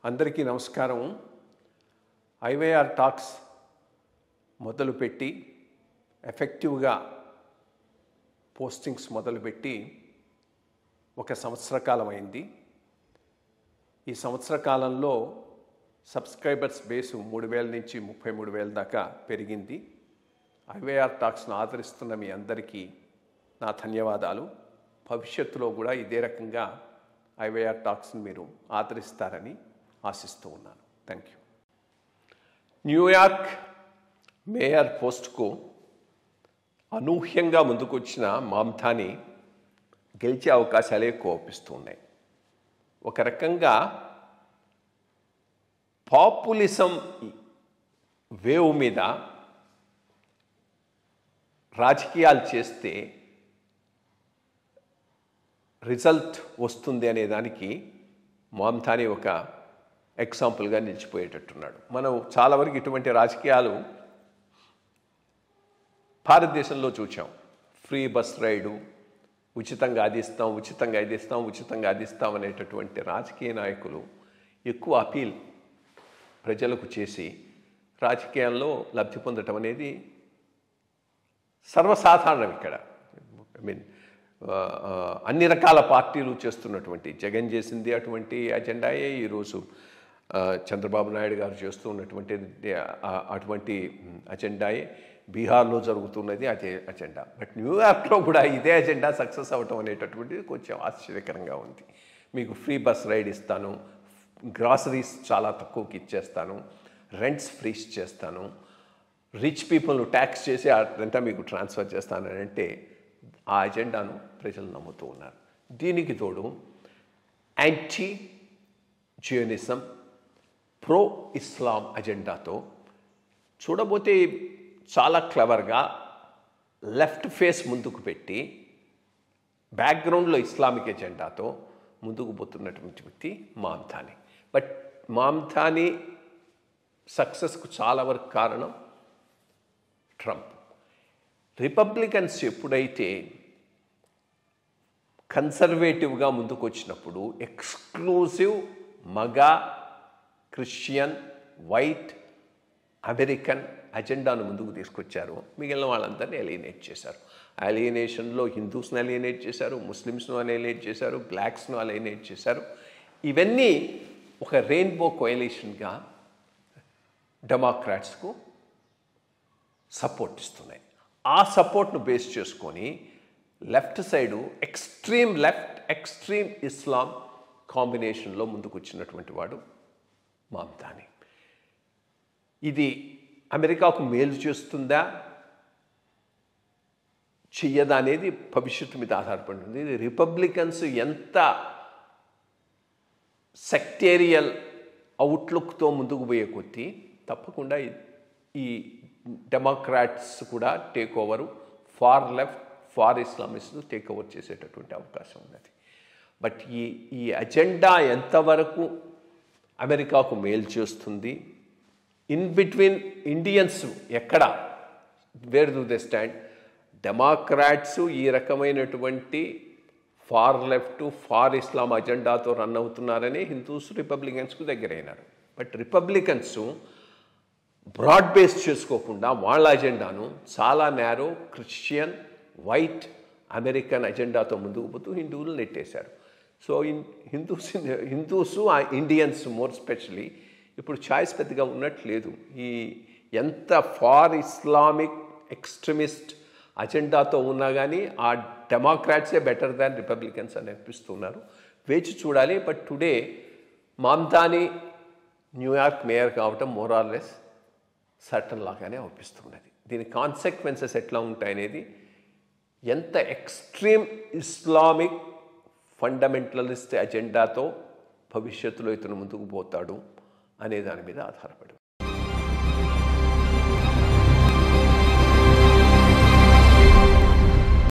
అందరికీ నమస్కారం. IYR talks మొదలుపెట్టి ఎఫెక్టివ్గా పోస్టింగ్స్ మొదలుపెట్టి ఒక సంవత్సర కాలం అయింది. ఈ సంవత్సర కాలంలో సబ్స్క్రైబర్స్ బేసు 3,000 నుంచి 33,000 దాకా పెరిగింది. ఐవైఆర్ టాక్స్ను ఆదరిస్తున్న మీ అందరికీ నా ధన్యవాదాలు. భవిష్యత్తులో కూడా ఇదే రకంగా ఐవైఆర్ టాక్స్ని మీరు ఆదరిస్తారని ఆశిస్తూ ఉన్నాను. Thank you. న్యూయార్క్ మేయర్ పోస్ట్కు అనూహ్యంగా ముందుకొచ్చిన మామ్థాని గెలిచే అవకాశాలే కోపిస్తూ ఉన్నాయి. ఒక రకంగా పాపులిజం వేవ్ మీద రాజకీయాలు చేస్తే రిజల్ట్ వస్తుంది అనే దానికి మామ్థాని ఒక ఎగ్జాంపుల్గా నిలిచిపోయేటట్టున్నాడు. మనం చాలా వరకు ఇటువంటి రాజకీయాలు భారతదేశంలో చూసాం. ఫ్రీ బస్ రైడు, ఉచితంగా అది ఇస్తాం, ఉచితంగా ఇది ఇస్తాం, ఉచితంగా అది ఇస్తాం అనేటటువంటి రాజకీయ నాయకులు ఎక్కువ అపీల్ ప్రజలకు చేసి రాజకీయాల్లో లబ్ధి పొందటం అనేది సర్వసాధారణం. ఇక్కడ అన్ని రకాల పార్టీలు చేస్తున్నటువంటి, జగన్ చేసింది అటువంటి అజెండాయే, ఈరోజు చంద్రబాబు నాయుడు గారు చేస్తూ ఉన్నటువంటి అటువంటి అజెండాయే, బీహార్లో జరుగుతున్నది అదే అజెండా. బట్ న్యూయార్క్లో కూడా ఇదే అజెండా సక్సెస్ అవ్వటం అనేటటువంటిది కొంచెం ఆశ్చర్యకరంగా ఉంది. మీకు ఫ్రీ బస్ రైడ్ ఇస్తాను, గ్రాసరీస్ చాలా తక్కువకి ఇచ్చేస్తాను, రెంట్స్ ఫ్రీజ్ చేస్తాను, రిచ్ పీపుల్ ట్యాక్స్ చేసి అదంతా మీకు ట్రాన్స్ఫర్ చేస్తానని అంటే ఆ అజెండాను ప్రజలు నమ్ముతూ ఉన్నారు. దీనికి తోడు యాంటీ జియోనిజం, ప్రో ఇస్లాం అజెండాతో చూడబోతే చాలా క్లవర్గా లెఫ్ట్ ఫేస్ ముందుకు పెట్టి బ్యాక్గ్రౌండ్లో ఇస్లామిక్ ఎజెండాతో ముందుకు పోతున్నటువంటి వ్యక్తి మామ్థాని. బట్ మామ్థాని సక్సెస్కు చాలా వరకు కారణం ట్రంప్. రిపబ్లికన్స్ ఎప్పుడైతే కన్సర్వేటివ్గా ముందుకు వచ్చినప్పుడు ఎక్స్క్లూజివ్ మగ, క్రిస్టియన్, వైట్, అమెరికన్ అజెండాను ముందుకు తీసుకొచ్చారు. మిగిలిన వాళ్ళందరినీ అలియనేట్ చేశారు. అలియనేషన్లో హిందూస్ను అలియనేట్ చేశారు, ముస్లిమ్స్ను అలియనేట్ చేశారు, బ్లాక్స్ను అలియనేట్ చేశారు. ఇవన్నీ ఒక రెయిన్బో కోయలేషన్గా డెమోక్రాట్స్కు సపోర్ట్ ఇస్తున్నాయి. ఆ సపోర్ట్ను బేస్ చేసుకొని left side extreme left, extreme Islam కాంబినేషన్లో ముందుకు వచ్చినటువంటి వాడు మామ్థాని. ఇది అమెరికాకు మేలు చేస్తుందా చెయ్యదా అనేది భవిష్యత్తు మీద ఆధారపడి ఉంది. ఇది రిపబ్లికన్స్ ఎంత సెక్టేరియల్ అవుట్లుక్తో ముందుకు పోయే కొద్దీ తప్పకుండా ఈ డెమోక్రాట్స్ కూడా take over, far left, far ఇస్లామిస్ట్ను టేక్ ఓవర్ చేసేటటువంటి అవకాశం ఉన్నది. బట్ ఈ అజెండా ఎంతవరకు అమెరికాకు మేలు చేస్తుంది, ఇన్ బిట్వీన్ ఇండియన్స్ ఎక్కడ, where do they stand? Democrats ఈ రకమైనటువంటి ఫార్ లెఫ్ట్, ఫార్ ఇస్లాం అజెండాతో రన్ అవుతున్నారని హిందూస్ రిపబ్లికన్స్కు దగ్గరైనారు. బట్ రిపబ్లికన్స్ బ్రాడ్ బేస్ చేసుకోకుండా వాళ్ళ అజెండాను చాలా నేరో, క్రిస్టియన్, వైట్, అమెరికన్ అజెండాతో ముందుకు పోతూ హిందువులు నెట్టేశారు. So Hindus Indians more specially ఇప్పుడు ఛాయిస్ పెద్దగా ఉన్నట్లేదు. ఈ ఎంత ఫార్ ఇస్లామిక్ ఎక్స్ట్రీమిస్ట్ అజెండాతో ఉన్నా కానీ ఆ డెమోక్రాట్సే బెటర్ దాన్ రిపబ్లికన్స్ అని అనిపిస్తున్నారు. వేచి చూడాలి. బట్ టుడే మామ్థాని న్యూయార్క్ మేయర్ కావటం మోరార్లెస్ సర్టన్ లాగానే అనిపిస్తున్నది. దీని కాన్సిక్వెన్సెస్ ఎట్లా ఉంటాయనేది, ఎంత ఎక్స్ట్రీమ్ ఇస్లామిక్ ఫండమెంటలిస్ట్ అజెండాతో భవిష్యత్తులో ఇతను ముందుకు పోతాడు అనే దాని మీద ఆధారపడి